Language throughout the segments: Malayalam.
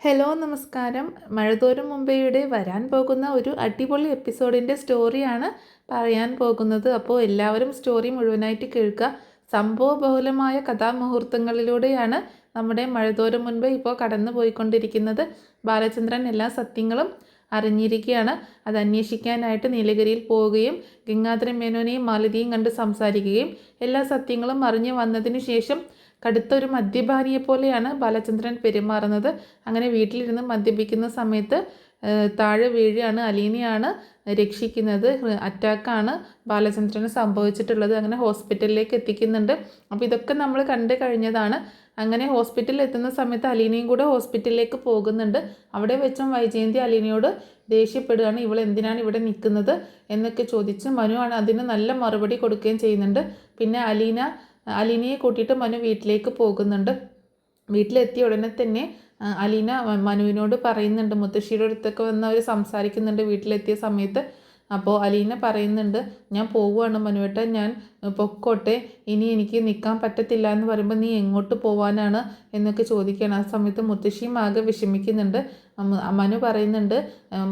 ഹലോ നമസ്കാരം. മഴതോരും മുമ്പേയുടെ വരാൻ പോകുന്ന ഒരു അടിപൊളി എപ്പിസോഡിൻ്റെ സ്റ്റോറിയാണ് പറയാൻ പോകുന്നത്. അപ്പോൾ എല്ലാവരും സ്റ്റോറി മുഴുവനായിട്ട് കേൾക്കുക. സംഭവബഹുലമായ കഥാമുഹൂർത്തങ്ങളിലൂടെയാണ് നമ്മുടെ മഴതോരും മുൻപ് ഇപ്പോൾ കടന്നു പോയിക്കൊണ്ടിരിക്കുന്നത്. ബാലചന്ദ്രൻ എല്ലാ സത്യങ്ങളും അറിഞ്ഞിരിക്കുകയാണ്. അത് അന്വേഷിക്കാനായിട്ട് നീലഗിരിയിൽ പോവുകയും ഗംഗാധരൻ മേനോനെയും മാലതിയും കണ്ട് സംസാരിക്കുകയും എല്ലാ സത്യങ്ങളും അറിഞ്ഞു വന്നതിന് ശേഷം കടുത്തൊരു മദ്യപാനിയെ പോലെയാണ് ബാലചന്ദ്രൻ പെരുമാറുന്നത്. അങ്ങനെ വീട്ടിലിരുന്ന് മദ്യപിക്കുന്ന സമയത്ത് താഴെ വീഴുകയാണ്. അലീനയാണ് രക്ഷിക്കുന്നത്. അറ്റാക്കാണ് ബാലചന്ദ്രന് സംഭവിച്ചിട്ടുള്ളത്. അങ്ങനെ ഹോസ്പിറ്റലിലേക്ക് എത്തിക്കുന്നുണ്ട്. അപ്പോൾ ഇതൊക്കെ നമ്മൾ കണ്ടു കഴിഞ്ഞതാണ്. അങ്ങനെ ഹോസ്പിറ്റലിൽ എത്തുന്ന സമയത്ത് അലീനയും കൂടെ ഹോസ്പിറ്റലിലേക്ക് പോകുന്നുണ്ട്. അവിടെ വെച്ചും വൈജയന്തി അലീനയോട് ദേഷ്യപ്പെടുകയാണ്. ഇവൾ എന്തിനാണ് ഇവിടെ നിൽക്കുന്നത് എന്നൊക്കെ ചോദിച്ച് മനു ആണ് അതിന് നല്ല മറുപടി കൊടുക്കുകയും ചെയ്യുന്നുണ്ട്. പിന്നെ അലീനയെ കൂട്ടിയിട്ട് മനു വീട്ടിലേക്ക് പോകുന്നുണ്ട്. വീട്ടിലെത്തിയ ഉടനെ തന്നെ അലീന മനുവിനോട് പറയുന്നുണ്ട്, മുത്തശ്ശിയുടെ അടുത്തൊക്കെ വന്ന് അവർ സംസാരിക്കുന്നുണ്ട് വീട്ടിലെത്തിയ സമയത്ത്. അപ്പോൾ അലീന പറയുന്നുണ്ട്, ഞാൻ പോവുകയാണ് മനുവേട്ട, ഞാൻ പൊക്കോട്ടെ, ഇനി എനിക്ക് നിൽക്കാൻ പറ്റത്തില്ല എന്ന് പറയുമ്പോൾ നീ എങ്ങോട്ട് പോവാനാണ് എന്നൊക്കെ ചോദിക്കുകയാണ്. ആ സമയത്ത് മുത്തശ്ശിയും ആകെ വിഷമിക്കുന്നുണ്ട്. മനു പറയുന്നുണ്ട്,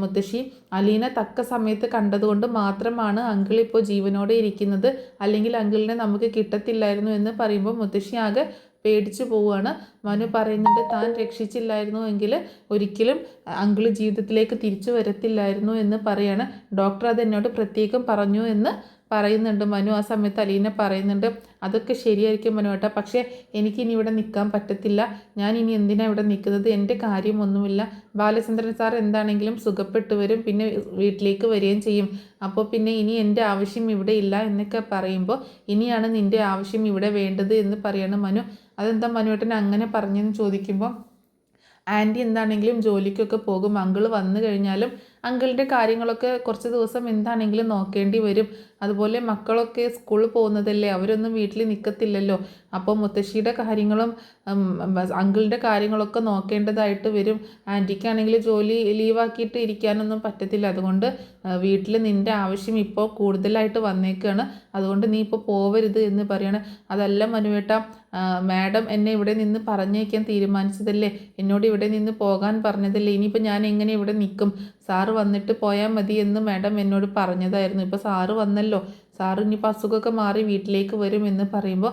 മുത്തശ്ശി, അലീന തക്ക സമയത്ത് കണ്ടതുകൊണ്ട് മാത്രമാണ് അങ്കിൾ ഇപ്പോൾ ജീവനോടെ ഇരിക്കുന്നത്, അല്ലെങ്കിൽ അങ്കിളിനെ നമുക്ക് കിട്ടത്തില്ലായിരുന്നു എന്ന് പറയുമ്പോൾ മുത്തശ്ശി ആകെ പേടിച്ചു പോവുകയാണ്. മനു പറയുന്നുണ്ട്, താൻ രക്ഷിച്ചില്ലായിരുന്നു എങ്കിൽ ഒരിക്കലും അങ്കിള് ജീവിതത്തിലേക്ക് തിരിച്ചു വരത്തില്ലായിരുന്നു എന്ന് പറയാണ്. ഡോക്ടർ അത് എന്നോട് പ്രത്യേകം പറഞ്ഞു എന്ന് പറയുന്നുണ്ട് മനു. ആ സമയത്ത് അലീന പറയുന്നുണ്ട്, അതൊക്കെ ശരിയായിരിക്കും മനു ഏട്ടാ, പക്ഷേ എനിക്കിനി ഇവിടെ നിൽക്കാൻ പറ്റത്തില്ല. ഞാൻ ഇനി എന്തിനാണ് ഇവിടെ നിൽക്കുന്നത്? എൻ്റെ കാര്യമൊന്നുമില്ല. ബാലചന്ദ്രൻ സാർ എന്താണെങ്കിലും സുഖപ്പെട്ടു വരും, പിന്നെ വീട്ടിലേക്ക് വരികയും ചെയ്യും. അപ്പോൾ പിന്നെ ഇനി എൻ്റെ ആവശ്യം ഇവിടെ ഇല്ല എന്നൊക്കെ പറയുമ്പോൾ, ഇനിയാണ് നിൻ്റെ ആവശ്യം ഇവിടെ വേണ്ടത് എന്ന് പറയാണ് മനു. അതെന്താ മനുവേട്ടൻ അങ്ങനെ പറഞ്ഞെന്ന് ചോദിക്കുമ്പോൾ, ആൻറ്റി എന്താണെങ്കിലും ജോലിക്കൊക്കെ പോകും, അങ്കിൾ വന്നു കഴിഞ്ഞാലും അങ്കിളിൻ്റെ കാര്യങ്ങളൊക്കെ കുറച്ച് ദിവസം എന്താണെങ്കിലും നോക്കേണ്ടി വരും. അതുപോലെ മക്കളൊക്കെ സ്കൂളിൽ പോകുന്നതല്ലേ, അവരൊന്നും വീട്ടിൽ നിൽക്കത്തില്ലല്ലോ. അപ്പോൾ മുത്തശ്ശിയുടെ കാര്യങ്ങളും അങ്കിളിൻ്റെ കാര്യങ്ങളൊക്കെ നോക്കേണ്ടതായിട്ട് വരും. ആൻറ്റിക്കാണെങ്കിൽ ജോലി ലീവാക്കിയിട്ട് ഇരിക്കാനൊന്നും പറ്റത്തില്ല. അതുകൊണ്ട് വീട്ടിൽ നിൻ്റെ ആവശ്യം ഇപ്പോൾ കൂടുതലായിട്ട് വന്നേക്കാണ്, അതുകൊണ്ട് നീ ഇപ്പോൾ പോവരുത് എന്ന് പറയാണ്. അതല്ല മനുവേട്ട, മാഡം എന്നെ ഇവിടെ നിന്ന് പറഞ്ഞേക്കാൻ തീരുമാനിച്ചതല്ലേ, എന്നോട് ഇവിടെ നിന്ന് പോകാൻ പറഞ്ഞതല്ലേ, ഇനിയിപ്പോൾ ഞാൻ എങ്ങനെ ഇവിടെ നിൽക്കും? സാറ് വന്നിട്ട് പോയാൽ മതി എന്ന് മാഡം എന്നോട് പറഞ്ഞതായിരുന്നു. ഇപ്പോൾ സാറ് വന്നല്ലോ, സാറ് ഇനിയിപ്പോൾ അസുഖമൊക്കെ മാറി വീട്ടിലേക്ക് വരും എന്ന് പറയുമ്പോൾ,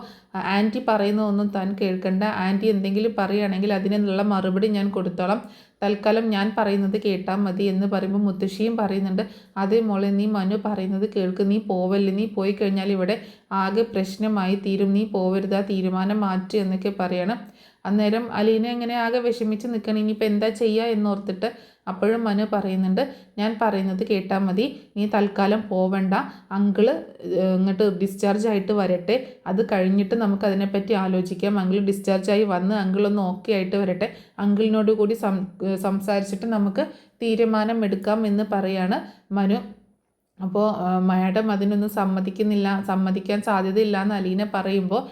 ആൻറ്റി പറയുന്നതൊന്നും താൻ കേൾക്കണ്ട, ആൻറ്റി എന്തെങ്കിലും പറയുകയാണെങ്കിൽ അതിനുള്ള മറുപടി ഞാൻ കൊടുത്തോളാം, തൽക്കാലം ഞാൻ പറയുന്നത് കേട്ടാൽ മതി എന്ന് പറയുമ്പോൾ മുത്തശ്ശിയും പറയുന്നുണ്ട്, അതേ മോളെ, നീ മനു പറയുന്നത് കേൾക്ക്, നീ പോവല്ലേ, നീ പോയി കഴിഞ്ഞാൽ ഇവിടെ ആകെ പ്രശ്നമായി തീരും, നീ പോവരുത്, ആ തീരുമാനം മാറ്റി എന്നൊക്കെ പറയണം. അന്നേരം അലീന ഇങ്ങനെ ആകെ വിഷമിച്ച് നിൽക്കണം, ഇനിയിപ്പോൾ എന്താ ചെയ്യുക എന്നോർത്തിട്ട്. അപ്പോഴും മനു പറയുന്നുണ്ട്, ഞാൻ പറയുന്നത് കേട്ടാൽ മതി, നീ തൽക്കാലം പോവണ്ട, അങ്കിള് ഇങ്ങോട്ട് ഡിസ്ചാർജ് ആയിട്ട് വരട്ടെ, അത് കഴിഞ്ഞിട്ട് നമുക്ക് അതിനെപ്പറ്റി ആലോചിക്കാം. അങ്കിൾ ഡിസ്ചാർജായി വന്ന് അങ്കിളൊന്ന് ഓക്കെ ആയിട്ട് വരട്ടെ, അങ്കിളിനോട് കൂടി സംസാരിച്ചിട്ട് നമുക്ക് തീരുമാനം എടുക്കാം എന്ന് പറയാണ് മനു. അപ്പോൾ മാഡം അതിനൊന്നും സമ്മതിക്കാൻ സാധ്യതയില്ല എന്ന് അലീന പറയുമ്പോൾ,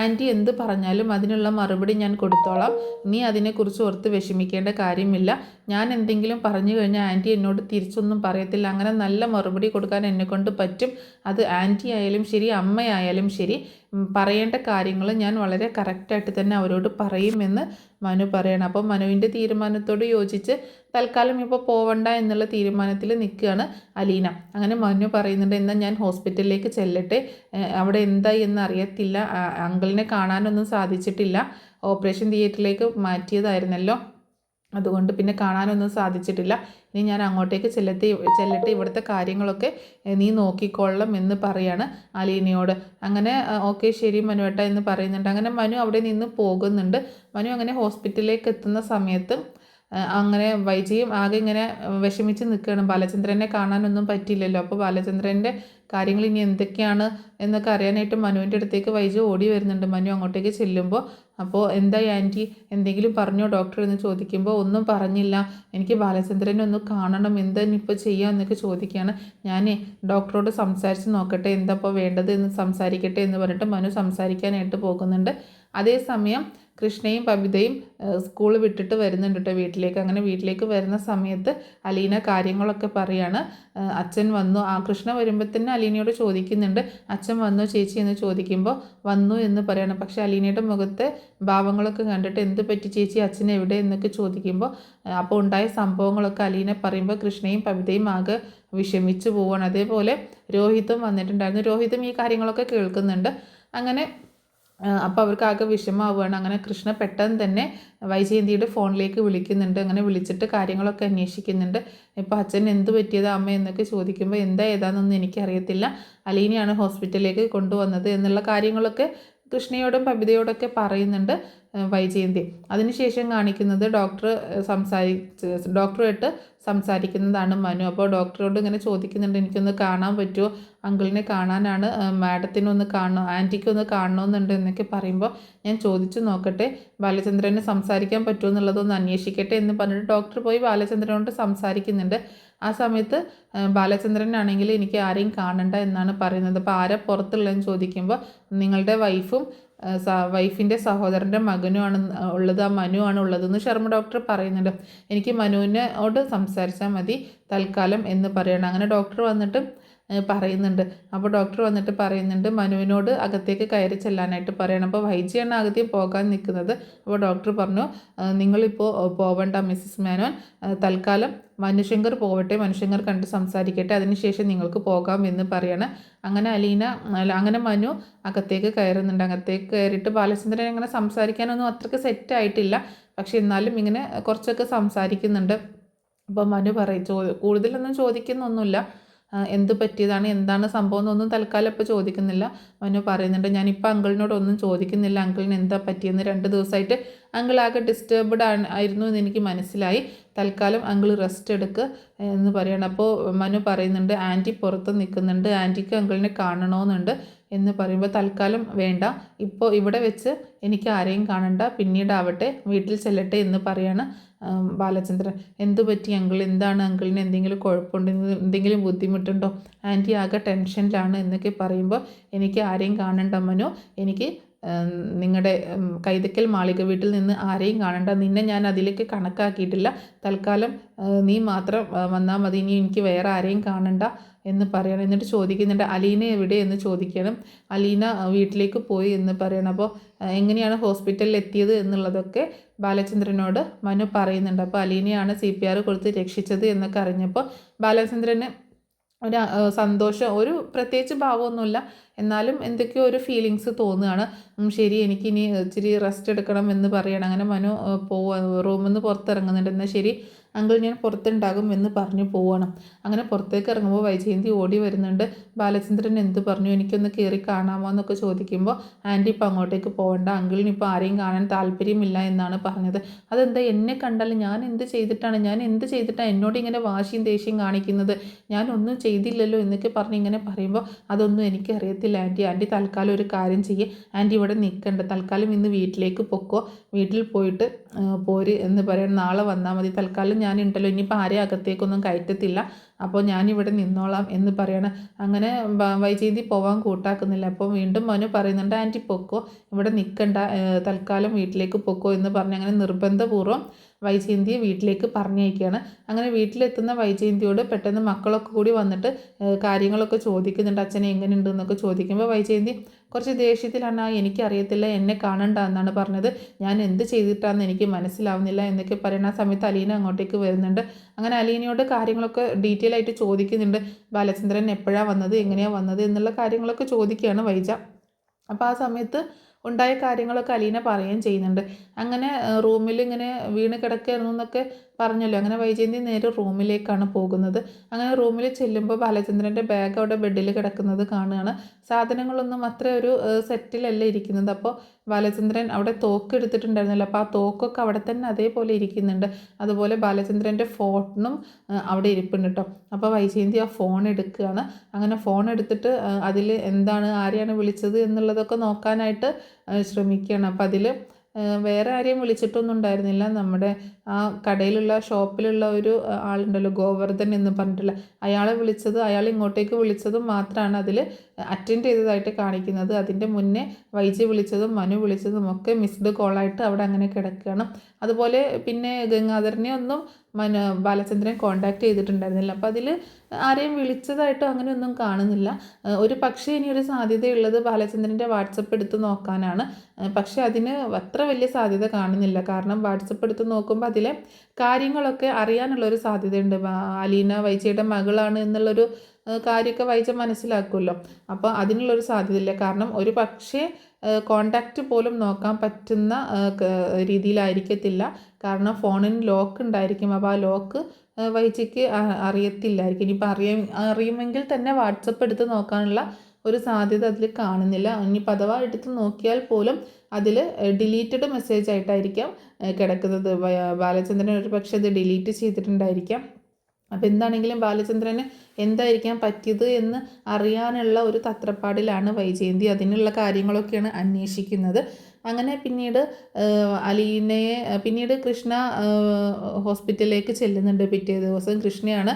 ആൻറ്റി എന്ത് പറഞ്ഞാലും അതിനുള്ള മറുപടി ഞാൻ കൊടുത്തോളാം, നീ അതിനെക്കുറിച്ച് ഓർത്ത് വിഷമിക്കേണ്ട കാര്യമില്ല. ഞാൻ എന്തെങ്കിലും പറഞ്ഞു കഴിഞ്ഞാൽ ആൻറ്റി എന്നോട് തിരിച്ചൊന്നും പറയത്തില്ല, അങ്ങനെ നല്ല മറുപടി കൊടുക്കാൻ എന്നെക്കൊണ്ട് പറ്റും. അത് ആൻറ്റി ആയാലും ശരി, അമ്മയായാലും ശരി, പറയേണ്ട കാര്യങ്ങൾ ഞാൻ വളരെ കറക്റ്റായിട്ട് തന്നെ അവരോട് പറയുമെന്ന് മനു പറയണം. അപ്പോൾ മനുവിൻ്റെ തീരുമാനത്തോട് യോജിച്ച് തൽക്കാലം ഇപ്പോൾ പോവണ്ട എന്നുള്ള തീരുമാനത്തിൽ നിൽക്കുകയാണ് അലീന. അങ്ങനെ മനു പറയുന്നുണ്ട്, എന്നാൽ ഞാൻ ഹോസ്പിറ്റലിലേക്ക് ചെല്ലട്ടെ, അവിടെ എന്തായി എന്ന് അറിയത്തില്ല, അങ്കിളിനെ കാണാനൊന്നും സാധിച്ചിട്ടില്ല, ഓപ്പറേഷൻ തിയേറ്ററിലേക്ക് മാറ്റിയതായിരുന്നല്ലോ, അതുകൊണ്ട് പിന്നെ കാണാനൊന്നും സാധിച്ചിട്ടില്ല, ഇനി ഞാൻ അങ്ങോട്ടേക്ക് ചെല്ലട്ടെ, ഇവിടുത്തെ കാര്യങ്ങളൊക്കെ നീ നോക്കിക്കൊള്ളാം എന്ന് പറയാണ് അലീനയോട്. അങ്ങനെ ഓക്കെ ശരി മനുവേട്ട എന്ന് പറയുന്നുണ്ട്. അങ്ങനെ മനു അവിടെ നിന്ന് പോകുന്നുണ്ട്. മനു അങ്ങനെ ഹോസ്പിറ്റലിലേക്ക് എത്തുന്ന സമയത്ത് അങ്ങനെ വൈജയും ആകെ ഇങ്ങനെ വിഷമിച്ച് നിൽക്കുകയാണ്. ബാലചന്ദ്രനെ കാണാനൊന്നും പറ്റിയില്ലല്ലോ. അപ്പോൾ ബാലചന്ദ്രൻ്റെ കാര്യങ്ങൾ ഇനി എന്തൊക്കെയാണ് എന്നൊക്കെ അറിയാനായിട്ട് മനുവിൻ്റെ അടുത്തേക്ക് വൈജു ഓടി വരുന്നുണ്ട്. മനു അങ്ങോട്ടേക്ക് ചെല്ലുമ്പോൾ, അപ്പോൾ എന്തായി ആൻറ്റി, എന്തെങ്കിലും പറഞ്ഞോ ഡോക്ടർ എന്ന് ചോദിക്കുമ്പോൾ, ഒന്നും പറഞ്ഞില്ല, എനിക്ക് ബാലചന്ദ്രനെ ഒന്ന് കാണണം, എന്താണിപ്പോൾ ചെയ്യുക എന്നൊക്കെ ചോദിക്കുകയാണ്. ഞാൻ ഡോക്ടറോട് സംസാരിച്ച് നോക്കട്ടെ, എന്താ ഇപ്പോൾ വേണ്ടത് എന്ന് സംസാരിക്കട്ടെ എന്ന് പറഞ്ഞിട്ട് മനു സംസാരിക്കാനായിട്ട് പോകുന്നുണ്ട്. അതേസമയം കൃഷ്ണയും ബബിതയും സ്കൂൾ വിട്ടിട്ട് വരുന്നുണ്ട് കേട്ടോ വീട്ടിലേക്ക്. അങ്ങനെ വീട്ടിലേക്ക് വരുന്ന സമയത്ത് അലീന കാര്യങ്ങളൊക്കെ പറയാണ്. അച്ഛൻ വന്നു. കൃഷ്ണ വരുമ്പോൾ തന്നെ അലീനയോട് ചോദിക്കുന്നുണ്ട്, അച്ഛൻ വന്നു ചേച്ചി എന്ന് ചോദിക്കുമ്പോൾ വന്നു എന്ന് പറയണം. പക്ഷേ അലീനയുടെ മുഖത്തെ ഭാവങ്ങളൊക്കെ കണ്ടിട്ട് എന്ത് പറ്റി ചേച്ചി, അച്ഛൻ എവിടെ എന്നൊക്കെ ചോദിക്കുമ്പോൾ അപ്പോൾ ഉണ്ടായ സംഭവങ്ങളൊക്കെ അലീന പറയുമ്പോൾ കൃഷ്ണയും ബബിതയും ആകെ വിഷമിച്ചു പോവുകയാണ്. അതേപോലെ രോഹിതും വന്നിട്ടുണ്ടായിരുന്നു. രോഹിതും ഈ കാര്യങ്ങളൊക്കെ കേൾക്കുന്നുണ്ട്. അങ്ങനെ അപ്പോൾ അവർക്ക് ആകെ വിഷമമാവുകയാണ്. അങ്ങനെ കൃഷ്ണ പെട്ടെന്ന് തന്നെ വൈജയന്തിയുടെ ഫോണിലേക്ക് വിളിക്കുന്നുണ്ട്. അങ്ങനെ വിളിച്ചിട്ട് കാര്യങ്ങളൊക്കെ അന്വേഷിക്കുന്നുണ്ട്. ഇപ്പോൾ അച്ഛൻ എന്ത് പറ്റിയതാ അമ്മ എന്നൊക്കെ ചോദിക്കുമ്പോൾ എന്താ ഏതാണെന്നൊന്നും എനിക്കറിയത്തില്ല, അലീനയാണ് ഹോസ്പിറ്റലിലേക്ക് കൊണ്ടുവന്നത് എന്നുള്ള കാര്യങ്ങളൊക്കെ കൃഷ്ണയോടും ബബിതയോടൊക്കെ പറയുന്നുണ്ട് വൈജയന്തി. അതിനുശേഷം കാണിക്കുന്നത് ഡോക്ടറുമായിട്ട് സംസാരിക്കുന്നതാണ് മനു. അപ്പോൾ ഡോക്ടറോട് ഇങ്ങനെ ചോദിക്കുന്നുണ്ട്, എനിക്കൊന്ന് കാണാൻ പറ്റുമോ, അങ്കിളിനെ കാണാനാണ്, മാഡത്തിനൊന്ന് കാണണം, ആൻറ്റിക്കൊന്ന് കാണണമെന്നുണ്ട് എന്നൊക്കെ പറയുമ്പോൾ ഞാൻ ചോദിച്ചു നോക്കട്ടെ, ബാലചന്ദ്രന് സംസാരിക്കാൻ പറ്റുമോ എന്നുള്ളതൊന്ന് അന്വേഷിക്കട്ടെ എന്ന് പറഞ്ഞിട്ട് ഡോക്ടർ പോയി ബാലചന്ദ്രനോട് സംസാരിക്കുന്നുണ്ട്. ആ സമയത്ത് ബാലചന്ദ്രനാണെങ്കിൽ എനിക്ക് ആരെയും കാണണ്ട എന്നാണ് പറയുന്നത്. അപ്പോൾ ആരാ പുറത്തുള്ളതെന്ന് ചോദിക്കുമ്പോൾ നിങ്ങളുടെ വൈഫിൻ്റെ സഹോദരൻ്റെ മകനുമാണ് ഉള്ളത്, ആ മനു ആണ് ഉള്ളതെന്ന് ശർമ്മ ഡോക്ടർ പറയുന്നുണ്ട്. എനിക്ക് മനുവിനോട് സംസാരിച്ചാൽ മതി തൽക്കാലം എന്ന് പറയണം. അങ്ങനെ ഡോക്ടർ വന്നിട്ട് പറയുന്നുണ്ട് മനുവിനോട് അകത്തേക്ക് കയറി ചെല്ലാനായിട്ട് പറയണം. അപ്പോൾ വൈജിയാണ് ആദ്യം പോകാൻ നിൽക്കുന്നത്. അപ്പോൾ ഡോക്ടർ പറഞ്ഞു, നിങ്ങളിപ്പോൾ പോവണ്ട മിസ്സിസ് മേനോൻ, തൽക്കാലം മനുശങ്കർ പോവട്ടെ, മനുശങ്കർ കണ്ട് സംസാരിക്കട്ടെ, അതിനുശേഷം നിങ്ങൾക്ക് പോകാം എന്ന് പറയണം. അങ്ങനെ മനു അകത്തേക്ക് കയറുന്നുണ്ട്. അകത്തേക്ക് കയറിയിട്ട് ബാലചന്ദ്രൻ അങ്ങനെ സംസാരിക്കാനൊന്നും അത്രയ്ക്ക് സെറ്റായിട്ടില്ല, പക്ഷെ എന്നാലും ഇങ്ങനെ കുറച്ചൊക്കെ സംസാരിക്കുന്നുണ്ട്. അപ്പോൾ മനു കൂടുതലൊന്നും ചോദിക്കുന്നൊന്നുമില്ല, എന്ത് പറ്റിയതാണ് എന്താണ് സംഭവം എന്നൊന്നും തൽക്കാലം ഇപ്പോൾ ചോദിക്കുന്നില്ല. മനു പറയുന്നുണ്ട്, ഞാനിപ്പോൾ അങ്കിളിനോടൊന്നും ചോദിക്കുന്നില്ല, അങ്കിളിന് എന്താ പറ്റിയെന്ന്. 2 ദിവസമായിട്ട് അങ്കിൾ ആകെ ഡിസ്റ്റർബ്ഡ് ആയിരുന്നു എന്ന് എനിക്ക് മനസ്സിലായി, തൽക്കാലം അങ്കിൾ റെസ്റ്റ് എടുക്കുക എന്ന് പറയണം. അപ്പോൾ മനു പറയുന്നുണ്ട്, ആൻറ്റി പുറത്ത് നിൽക്കുന്നുണ്ട്, ആൻറ്റിക്ക് അങ്കിളിനെ കാണണമെന്നുണ്ട് എന്ന് പറയുമ്പോൾ തൽക്കാലം വേണ്ട, ഇപ്പോൾ ഇവിടെ വെച്ച് എനിക്ക് ആരെയും കാണണ്ട, പിന്നീടാവട്ടെ, വീട്ടിൽ ചെല്ലട്ടെ എന്ന് പറയാണ് ബാലചന്ദ്രൻ. എന്തു പറ്റി അങ്കിൾ, എന്താണ് അങ്കിളിന് എന്തെങ്കിലും കുഴപ്പമുണ്ടെങ്കിൽ, എന്തെങ്കിലും ബുദ്ധിമുട്ടുണ്ടോ, ആൻറ്റി ആകെ ടെൻഷനിലാണ് എന്നൊക്കെ പറയുമ്പോൾ എനിക്ക് ആരെയും കാണണ്ട മനു, എനിക്ക് നിങ്ങളുടെ കൈതക്കൽ മാളിക വീട്ടിൽ നിന്ന് ആരെയും കാണണ്ട, നിന്നെ ഞാൻ അതിലേക്ക് കണക്കാക്കിയിട്ടില്ല, തൽക്കാലം നീ മാത്രം വന്നാൽ മതി, ഇനി എനിക്ക് വേറെ ആരെയും കാണണ്ട എന്ന് പറയണം. എന്നിട്ട് ചോദിക്കുന്നുണ്ട്, അലീന എവിടെ എന്ന് ചോദിക്കണം. അലീന വീട്ടിലേക്ക് പോയി എന്ന് പറയണം. അപ്പോൾ എങ്ങനെയാണ് ഹോസ്പിറ്റലിൽ എത്തിയത് എന്നുള്ളതൊക്കെ ബാലചന്ദ്രനോട് മനു പറയുന്നുണ്ട്. അപ്പോൾ അലീനയാണ് CPR കൊടുത്ത് രക്ഷിച്ചത് എന്നൊക്കെ അറിഞ്ഞപ്പോൾ ബാലചന്ദ്രന് ഒരു സന്തോഷം, ഒരു പ്രത്യേകിച്ച് ഭാവമൊന്നുമില്ല, എന്നാലും എന്തൊക്കെയോ ഒരു ഫീലിങ്സ് തോന്നുകയാണ്. ശരി, എനിക്കിനി ഇച്ചിരി റെസ്റ്റ് എടുക്കണം എന്ന് പറയണം. അങ്ങനെ മനു റൂമിൽ നിന്ന് പുറത്തിറങ്ങുന്നുണ്ട്. എന്നാൽ ശരി അങ്കിൾ, ഞാൻ പുറത്തുണ്ടാകും എന്ന് പറഞ്ഞു പോവണം. അങ്ങനെ പുറത്തേക്ക് ഇറങ്ങുമ്പോൾ വൈജയന്തി ഓടി വരുന്നുണ്ട്. ബാലചന്ദ്രൻ എന്ത് പറഞ്ഞു, എനിക്കൊന്ന് കയറി കാണാമോ എന്നൊക്കെ ചോദിക്കുമ്പോൾ ആൻറ്റി ഇപ്പോൾ അങ്ങോട്ടേക്ക് പോകണ്ട, അങ്കിളിന് ഇപ്പോൾ ആരെയും കാണാൻ താല്പര്യമില്ല എന്നാണ് പറഞ്ഞത്. അതെന്താ, എന്നെ കണ്ടാൽ ഞാൻ എന്ത് ചെയ്തിട്ടാണ് എന്നോട് ഇങ്ങനെ വാശിയും ദേഷ്യം കാണിക്കുന്നത്, ഞാനൊന്നും ചെയ്തില്ലല്ലോ എന്നൊക്കെ പറഞ്ഞ് ഇങ്ങനെ പറയുമ്പോൾ അതൊന്നും എനിക്കറിയത്തില്ല ആൻറ്റി തൽക്കാലം ഒരു കാര്യം ചെയ്യേ, ആൻറ്റി ഇവിടെ നിൽക്കണ്ട, തൽക്കാലം ഇന്ന് വീട്ടിലേക്ക് പൊക്കോ, വീട്ടിൽ പോയിട്ട് പോര് എന്ന് പറയാൻ നാളെ വന്നാൽ മതി, തൽക്കാലം ഞാനുണ്ടല്ലോ, ഇനിയിപ്പോൾ ആരെയും അകത്തേക്കൊന്നും കയറ്റത്തില്ല, അപ്പോൾ ഞാനിവിടെ നിന്നോളാം എന്ന് പറയണം. അങ്ങനെ വൈജയന്തി പോകാൻ കൂട്ടാക്കുന്നില്ല. അപ്പോൾ വീണ്ടും മനു പറയുന്നുണ്ട്, ആൻറ്റി പൊക്കോ, ഇവിടെ നിൽക്കണ്ട, തൽക്കാലം വീട്ടിലേക്ക് പൊക്കോ എന്ന് പറഞ്ഞ് അങ്ങനെ നിർബന്ധപൂർവ്വം വൈജയന്തിയെ വീട്ടിലേക്ക് പറഞ്ഞയക്കുകയാണ്. അങ്ങനെ വീട്ടിലെത്തുന്ന വൈജയന്തിയോട് പെട്ടെന്ന് മക്കളൊക്കെ കൂടി വന്നിട്ട് കാര്യങ്ങളൊക്കെ ചോദിക്കുന്നുണ്ട്, അച്ഛനെ എങ്ങനെയുണ്ട് എന്നൊക്കെ ചോദിക്കുമ്പോൾ വൈജയന്തി കുറച്ച് ദേഷ്യത്തിലാണ്, എനിക്കറിയത്തില്ല, എന്നെ കാണണ്ട എന്നാണ് പറഞ്ഞത്, ഞാൻ എന്ത് ചെയ്തിട്ടാണെന്ന് എനിക്ക് മനസ്സിലാവുന്നില്ല എന്നൊക്കെ പറയുന്ന ആ സമയത്ത് അലീന അങ്ങോട്ടേക്ക് വരുന്നുണ്ട്. അങ്ങനെ അലീനയോട് കാര്യങ്ങളൊക്കെ ഡീറ്റെയിൽ ആയിട്ട് ചോദിക്കുന്നുണ്ട്, ബാലചന്ദ്രൻ എപ്പോഴാണ് വന്നത്, എങ്ങനെയാണ് വന്നത് എന്നുള്ള കാര്യങ്ങളൊക്കെ ചോദിക്കുകയാണ് വൈജ. അപ്പോൾ ആ സമയത്ത് ഉണ്ടായ കാര്യങ്ങളൊക്കെ അലീന പറയുകയും ചെയ്യുന്നുണ്ട്. അങ്ങനെ റൂമിൽ ഇങ്ങനെ വീണ് കിടക്കുകയായിരുന്നു എന്നൊക്കെ പറഞ്ഞല്ലോ. അങ്ങനെ വൈജയന്തി നേരെ റൂമിലേക്കാണ് പോകുന്നത്. അങ്ങനെ റൂമിൽ ചെല്ലുമ്പോൾ ബാലചന്ദ്രൻ്റെ ബാഗ് അവിടെ ബെഡിൽ കിടക്കുന്നത് കാണുകയാണ്. സാധനങ്ങളൊന്നും അത്ര ഒരു സെറ്റിലല്ല ഇരിക്കുന്നത്. അപ്പോൾ ബാലചന്ദ്രൻ അവിടെ തോക്ക് എടുത്തിട്ടുണ്ടായിരുന്നല്ലോ, അപ്പോൾ ആ തോക്കൊക്കെ അവിടെ തന്നെ അതേപോലെ ഇരിക്കുന്നുണ്ട്. അതുപോലെ ബാലചന്ദ്രൻ്റെ ഫോണും അവിടെ ഇരിപ്പുണ്ട് കേട്ടോ. അപ്പോൾ വൈജയന്തി ആ ഫോൺ എടുക്കുകയാണ്. അങ്ങനെ ഫോൺ എടുത്തിട്ട് അതിൽ എന്താണ്, ആരെയാണ് വിളിച്ചത് എന്നുള്ളതൊക്കെ നോക്കാനായിട്ട് ശ്രമിക്കുകയാണ്. അപ്പോൾ അതിൽ വേറെ ആരെയും വിളിച്ചിട്ടൊന്നും ഉണ്ടായിരുന്നില്ല, നമ്മുടെ ആ കടയിലുള്ള ഷോപ്പിലുള്ള ഒരു ആളുണ്ടല്ലോ, ഗോവർദ്ധൻ എന്ന് പറഞ്ഞിട്ടുള്ള അയാളെ വിളിച്ചത്, അയാൾ ഇങ്ങോട്ടേക്ക് വിളിച്ചതും മാത്രമാണ് അതിൽ അറ്റൻഡ് ചെയ്തതായിട്ട് കാണിക്കുന്നത്. അതിൻ്റെ മുന്നേ വൈജി വിളിച്ചതും മനു വിളിച്ചതും ഒക്കെ മിസ്ഡ് കോളായിട്ട് അവിടെ അങ്ങനെ കിടക്കുകയാണ്. അതുപോലെ പിന്നെ ഗംഗാധരനെ ഒന്നും ബാലചന്ദ്രൻ കോണ്ടാക്ട് ചെയ്തിട്ടുണ്ടായിരുന്നില്ല. അപ്പോൾ അതിൽ ആരെയും വിളിച്ചതായിട്ടോ അങ്ങനെയൊന്നും കാണുന്നില്ല. ഒരു പക്ഷേ ഇനി ഒരു സാധ്യതയുള്ളത് ബാലചന്ദ്രൻ്റെ വാട്സപ്പ് എടുത്ത് നോക്കാനാണ്. പക്ഷേ അതിന് അത്ര വലിയ സാധ്യത കാണുന്നില്ല. കാരണം വാട്സപ്പ് എടുത്ത് നോക്കുമ്പോൾ അതിലെ കാര്യങ്ങളൊക്കെ അറിയാനുള്ളൊരു സാധ്യതയുണ്ട്. അലീന വൈജയുടെ മകളാണ് എന്നുള്ളൊരു കാര്യമൊക്കെ വൈജ മനസ്സിലാക്കുമല്ലോ. അപ്പോൾ അതിനുള്ളൊരു സാധ്യതയില്ല. കാരണം ഒരു പക്ഷേ കോണ്ടാക്റ്റ് പോലും നോക്കാൻ പറ്റുന്ന രീതിയിലായിരിക്കത്തില്ല. കാരണം ഫോണിന് ലോക്ക് ഉണ്ടായിരിക്കും. അപ്പോൾ ആ ലോക്ക് വൈജയ്ക്ക് അറിയത്തില്ലായിരിക്കും. ഇനിയിപ്പോൾ അറിയുമെങ്കിൽ തന്നെ വാട്സപ്പ് എടുത്ത് നോക്കാനുള്ള ഒരു സാധ്യത അതിൽ കാണുന്നില്ല. ഇനിയിപ്പോൾ അഥവാ എടുത്ത് നോക്കിയാൽ പോലും അതിൽ ഡിലീറ്റഡ് മെസ്സേജ് ആയിട്ടായിരിക്കാം കിടക്കുന്നത്. ബാലചന്ദ്രൻ ഒരു പക്ഷേ അത് ഡിലീറ്റ് ചെയ്തിട്ടുണ്ടായിരിക്കാം. അപ്പോൾ എന്താണെങ്കിലും ബാലചന്ദ്രന് എന്തായിരിക്കാം പറ്റിയത് എന്ന് അറിയാനുള്ള ഒരു തത്രപ്പാടിലാണ് വൈജയന്തി. അതിനുള്ള കാര്യങ്ങളൊക്കെയാണ് അന്വേഷിക്കുന്നത്. അങ്ങനെ പിന്നീട് കൃഷ്ണ ഹോസ്പിറ്റലിലേക്ക് ചെല്ലുന്നുണ്ട്. പിറ്റേ ദിവസം കൃഷ്ണയാണ്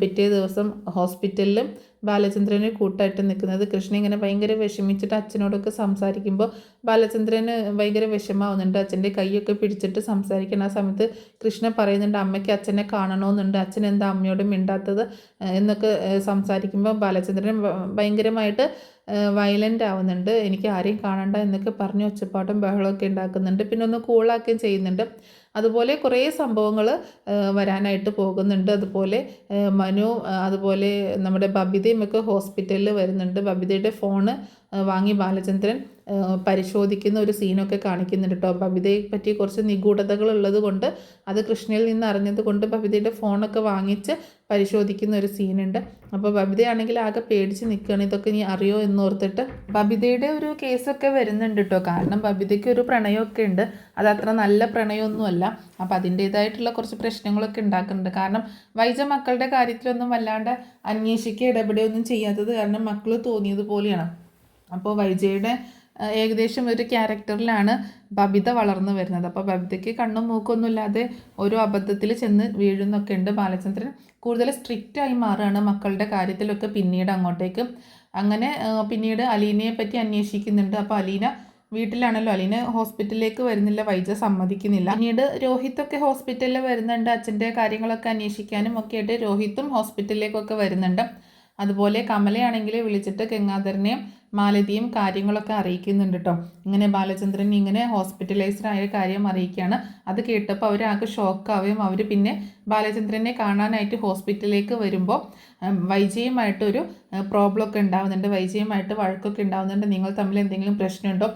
പിറ്റേ ദിവസം ഹോസ്പിറ്റലിലും ബാലചന്ദ്രന് കൂട്ടായിട്ട് നിൽക്കുന്നത്. കൃഷ്ണ ഇങ്ങനെ ഭയങ്കര വിഷമിച്ചിട്ട് അച്ഛനോടൊക്കെ സംസാരിക്കുമ്പോൾ ബാലചന്ദ്രന് ഭയങ്കര വിഷമാവുന്നുണ്ട്. അച്ഛൻ്റെ കൈയൊക്കെ പിടിച്ചിട്ട് സംസാരിക്കണം. ആ സമയത്ത് കൃഷ്ണ പറയുന്നുണ്ട് അമ്മയ്ക്ക് അച്ഛനെ കാണണമെന്നുണ്ട്, അച്ഛൻ എന്താ അമ്മയോട് മിണ്ടാത്തത് എന്നൊക്കെ സംസാരിക്കുമ്പോൾ ബാലചന്ദ്രൻ ഭയങ്കരമായിട്ട് വയലൻ്റ് ആവുന്നുണ്ട്. എനിക്ക് ആരെയും കാണണ്ട എന്നൊക്കെ പറഞ്ഞ് ഒച്ചപ്പാട്ടും ബഹളമൊക്കെ ഉണ്ടാക്കുന്നുണ്ട്. പിന്നെ ഒന്ന് കൂളാക്കുകയും ചെയ്യുന്നുണ്ട്. അതുപോലെ കുറേ സംഭവങ്ങൾ വരാനായിട്ട് പോകുന്നുണ്ട്. അതുപോലെ മനു അതുപോലെ നമ്മുടെ ബബിതയും ഒക്കെ ഹോസ്പിറ്റലിൽ വരുന്നുണ്ട്. ബബിതയുടെ ഫോണ് വാങ്ങി ബാലചന്ദ്രൻ പരിശോധിക്കുന്ന ഒരു സീനൊക്കെ കാണിക്കുന്നുണ്ട് കേട്ടോ. ബബിതയെ പറ്റി കുറച്ച് നിഗൂഢതകൾ ഉള്ളത് കൊണ്ട് അത് കൃഷ്ണയിൽ നിന്ന് അറിഞ്ഞത് കൊണ്ട് ബബിതയുടെ ഫോണൊക്കെ വാങ്ങിച്ച് പരിശോധിക്കുന്ന ഒരു സീനുണ്ട്. അപ്പോൾ ബബിതയാണെങ്കിൽ ആകെ പേടിച്ച് നിൽക്കുകയാണ്. ഇതൊക്കെ നീ അറിയോ എന്നോർത്തിട്ട് ബബിതയുടെ ഒരു കേസൊക്കെ വരുന്നുണ്ട് കേട്ടോ. കാരണം ബബിതയ്ക്ക് ഒരു പ്രണയമൊക്കെ ഉണ്ട്. അത് അത്ര നല്ല പ്രണയമൊന്നുമല്ല. അപ്പോൾ അതിൻ്റേതായിട്ടുള്ള കുറച്ച് പ്രശ്നങ്ങളൊക്കെ ഉണ്ടാക്കുന്നുണ്ട്. കാരണം വൈജ മക്കളുടെ കാര്യത്തിലൊന്നും വല്ലാണ്ട് അന്വേഷിക്കുക ഇടപെടുകയൊന്നും ചെയ്യാത്തത് കാരണം മക്കൾ തോന്നിയതുപോലെയാണ്. അപ്പോൾ വൈജയുടെ ഏകദേശം ഒരു ക്യാരക്ടറിലാണ് ബബിത വളർന്നു വരുന്നത്. അപ്പോൾ ബബിതയ്ക്ക് കണ്ണും മൂക്കൊന്നും ഇല്ലാതെ ഓരോ അബദ്ധത്തിൽ ചെന്ന് വീഴുന്നൊക്കെ ഉണ്ട്. ബാലചന്ദ്രൻ കൂടുതൽ സ്ട്രിക്റ്റായി മാറുകയാണ് മക്കളുടെ കാര്യത്തിലൊക്കെ പിന്നീട് അങ്ങോട്ടേക്ക്. അങ്ങനെ പിന്നീട് അലീനയെ പറ്റി അന്വേഷിക്കുന്നുണ്ട്. അപ്പോൾ അലീന വീട്ടിലാണല്ലോ, അലീന ഹോസ്പിറ്റലിലേക്ക് വരുന്നില്ല, വൈജ സമ്മതിക്കുന്നില്ല. പിന്നീട് രോഹിത്തൊക്കെ ഹോസ്പിറ്റലിൽ വരുന്നുണ്ട്. അച്ഛൻ്റെ കാര്യങ്ങളൊക്കെ അന്വേഷിക്കാനും ഒക്കെ ആയിട്ട് രോഹിത്തും ഹോസ്പിറ്റലിലേക്കൊക്കെ വരുന്നുണ്ട്. അതുപോലെ കമലയാണെങ്കിൽ വിളിച്ചിട്ട് ഗംഗാധരനെയും മാലതിയും കാര്യങ്ങളൊക്കെ അറിയിക്കുന്നുണ്ട് കേട്ടോ. ഇങ്ങനെ ബാലചന്ദ്രൻ ഇങ്ങനെ ഹോസ്പിറ്റലൈസ്ഡ് ആയ കാര്യം അറിയിക്കുകയാണ്. അത് കേട്ടപ്പോൾ അവരാകെ ഷോക്കാവുകയും അവർ പിന്നെ ബാലചന്ദ്രനെ കാണാനായിട്ട് ഹോസ്പിറ്റലിലേക്ക് വരുമ്പോൾ വൈജയുമായിട്ടൊരു പ്രോബ്ലമൊക്കെ ഉണ്ടാകുന്നുണ്ട്. വൈജയുമായിട്ട് വഴക്കൊക്കെ ഉണ്ടാകുന്നുണ്ട്. നിങ്ങൾ തമ്മിൽ എന്തെങ്കിലും പ്രശ്നമുണ്ടോ,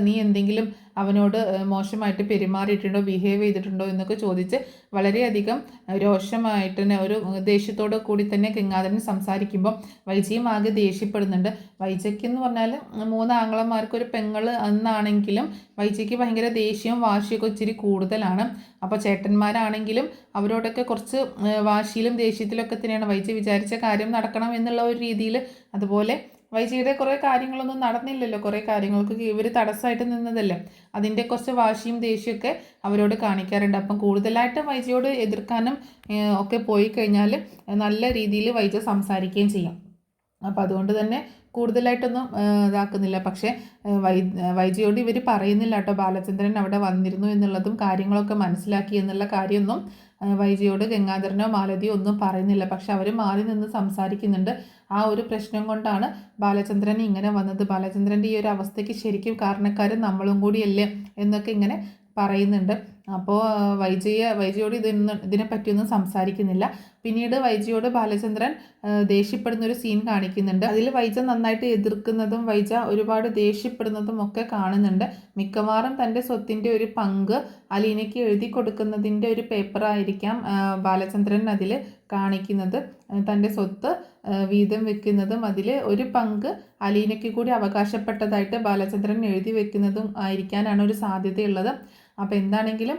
നീ എന്തെങ്കിലും അവനോട് മോശമായിട്ട് പെരുമാറിയിട്ടുണ്ടോ, ബിഹേവ് ചെയ്തിട്ടുണ്ടോ എന്നൊക്കെ ചോദിച്ച് വളരെയധികം രോഷമായിട്ട് തന്നെ ഒരു ദേഷ്യത്തോടു കൂടി തന്നെ ഗംഗാധരൻ സംസാരിക്കുമ്പോൾ വൈജയും ആകെ ദേഷ്യപ്പെടുന്നുണ്ട്. വൈജയ്ക്ക് എന്ന് പറഞ്ഞാൽ 3 ആങ്ങളമാർക്കൊരു പെങ്ങൾ എന്നാണെങ്കിലും വൈജയ്ക്ക് ഭയങ്കര ദേഷ്യവും വാശിയൊക്കെ ഇച്ചിരി കൂടുതലാണ്. അപ്പോൾ ചേട്ടന്മാരാണെങ്കിലും അവരോടൊക്കെ കുറച്ച് വാശിയിലും ദേഷ്യത്തിലൊക്കെ തന്നെയാണ്. വൈജ വിചാരിച്ച കാര്യം നടക്കണം എന്നുള്ള ഒരു രീതിയിൽ. അതുപോലെ വൈജയുടെ കുറേ കാര്യങ്ങളൊന്നും നടന്നില്ലല്ലോ, കുറേ കാര്യങ്ങൾക്ക് ഇവർ തടസ്സമായിട്ട് നിന്നതല്ലേ, അതിൻ്റെ കുറച്ച് വാശിയും ദേഷ്യമൊക്കെ അവരോട് കാണിക്കാറുണ്ട്. അപ്പം കൂടുതലായിട്ട് വൈജയോട് എതിർക്കാനും ഒക്കെ പോയി കഴിഞ്ഞാൽ നല്ല രീതിയിൽ വൈജ സംസാരിക്കുകയും ചെയ്യും. അപ്പോൾ അതുകൊണ്ട് തന്നെ കൂടുതലായിട്ടൊന്നും ഇതാക്കുന്നില്ല. പക്ഷേ വൈജയോട് ഇവർ പറയുന്നില്ല കേട്ടോ ബാലചന്ദ്രൻ അവിടെ വന്നിരുന്നു എന്നുള്ളതും കാര്യങ്ങളൊക്കെ മനസ്സിലാക്കി എന്നുള്ള കാര്യമൊന്നും വൈജയോട് ഗംഗാധരനോ മാലതിയോ ഒന്നും പറയുന്നില്ല. പക്ഷെ അവർ മാറി നിന്ന് സംസാരിക്കുന്നുണ്ട്. ആ ഒരു പ്രശ്നം കൊണ്ടാണ് ബാലചന്ദ്രൻ ഇങ്ങനെ വന്നത്, ബാലചന്ദ്രൻ്റെ ഈ ഒരു അവസ്ഥയ്ക്ക് ശരിക്കും കാരണക്കാർ നമ്മളും കൂടിയല്ലേ എന്നൊക്കെ ഇങ്ങനെ പറയുന്നുണ്ട്. അപ്പോൾ വൈജയോട് ഇതിനെ പറ്റിയൊന്നും സംസാരിക്കുന്നില്ല. പിന്നീട് വൈജയോട് ബാലചന്ദ്രൻ ദേഷ്യപ്പെടുന്നൊരു സീൻ കാണിക്കുന്നുണ്ട്. അതിൽ വൈജ നന്നായിട്ട് എതിർക്കുന്നതും വൈജ ഒരുപാട് ദേഷ്യപ്പെടുന്നതും ഒക്കെ കാണുന്നുണ്ട്. മിക്കവാറും തൻ്റെ സ്വത്തിൻ്റെ ഒരു പങ്ക് അലീനയ്ക്ക് എഴുതി കൊടുക്കുന്നതിൻ്റെ ഒരു പേപ്പറായിരിക്കാം ബാലചന്ദ്രൻ അതിൽ കാണിക്കുന്നത്. തൻ്റെ സ്വത്ത് വീതം വെക്കുന്നതും അതിൽ ഒരു പങ്ക് അലീനയ്ക്ക് കൂടി അവകാശപ്പെട്ടതായിട്ട് ബാലചന്ദ്രൻ എഴുതി വെക്കുന്നതും ആയിരിക്കാനാണ് ഒരു സാധ്യതയുള്ളത്. അപ്പോൾ എന്താണെങ്കിലും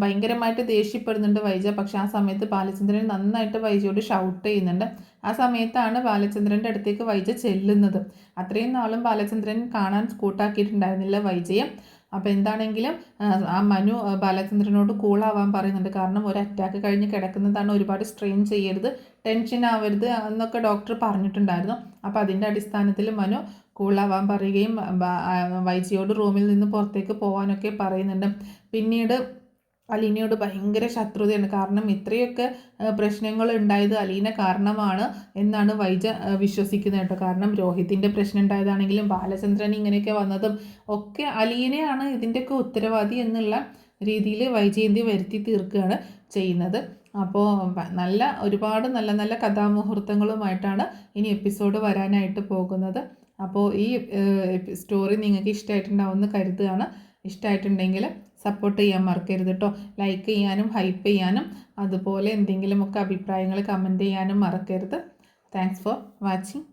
ഭയങ്കരമായിട്ട് ദേഷ്യപ്പെടുന്നുണ്ട് വൈജ. പക്ഷെ ആ സമയത്ത് ബാലചന്ദ്രൻ നന്നായിട്ട് വൈജയോട് ഷൗട്ട് ചെയ്യുന്നുണ്ട്. ആ സമയത്താണ് ബാലചന്ദ്രൻ്റെ അടുത്തേക്ക് വൈജ ചെല്ലുന്നത്. അത്രയും നാളും ബാലചന്ദ്രൻ കാണാൻ കൂട്ടാക്കിയിട്ടുണ്ടായിരുന്നില്ല വൈജയെ. അപ്പോൾ എന്താണെങ്കിലും ആ മനു ബാലചന്ദ്രനോട് കൂളാവാൻ പറയുന്നുണ്ട്. കാരണം ഒരു അറ്റാക്ക് കഴിഞ്ഞ് കിടക്കുന്നതാണ്, ഒരുപാട് സ്ട്രെയിൻ ചെയ്യരുത്, ടെൻഷൻ ആവരുത് എന്നൊക്കെ ഡോക്ടർ പറഞ്ഞിട്ടുണ്ടായിരുന്നു. അപ്പോൾ അതിൻ്റെ അടിസ്ഥാനത്തിൽ മനു കൂളാവാൻ പറയുകയും വൈജിയോട് റൂമിൽ നിന്ന് പുറത്തേക്ക് പോകാനൊക്കെ പറയുന്നുണ്ട്. പിന്നീട് അലീനയോട് ഭയങ്കര ശത്രുതയാണ്. കാരണം ഇത്രയൊക്കെ പ്രശ്നങ്ങൾ ഉണ്ടായത് അലീന കാരണമാണ് എന്നാണ് വൈജ വിശ്വസിക്കുന്നത് കേട്ടോ. കാരണം രോഹിത്തിൻ്റെ പ്രശ്നം ഉണ്ടായതാണെങ്കിലും ബാലചന്ദ്രൻ ഇങ്ങനെയൊക്കെ വന്നതും ഒക്കെ അലീനയാണ് ഇതിൻ്റെയൊക്കെ ഉത്തരവാദി എന്നുള്ള രീതിയിൽ വൈജയന്തി വരുത്തി തീർക്കുകയാണ് ചെയ്യുന്നത്. അപ്പോൾ ഒരുപാട് നല്ല നല്ല കഥാമുഹൂർത്തങ്ങളുമായിട്ടാണ് ഇനി എപ്പിസോഡ് വരാനായിട്ട് പോകുന്നത്. അപ്പോൾ ഈ സ്റ്റോറി നിങ്ങൾക്ക് ഇഷ്ടമായിട്ടുണ്ടാവുമെന്ന് കരുതുകയാണ്. ഇഷ്ടമായിട്ടുണ്ടെങ്കിൽ സപ്പോർട്ട് ചെയ്യാൻ മറക്കരുത് കേട്ടോ. ലൈക്ക് ചെയ്യാനും ഹൈപ്പ് ചെയ്യാനും അതുപോലെ എന്തെങ്കിലുമൊക്കെ അഭിപ്രായങ്ങൾ കമൻറ്റ് ചെയ്യാനും മറക്കരുത്. Thanks for watching.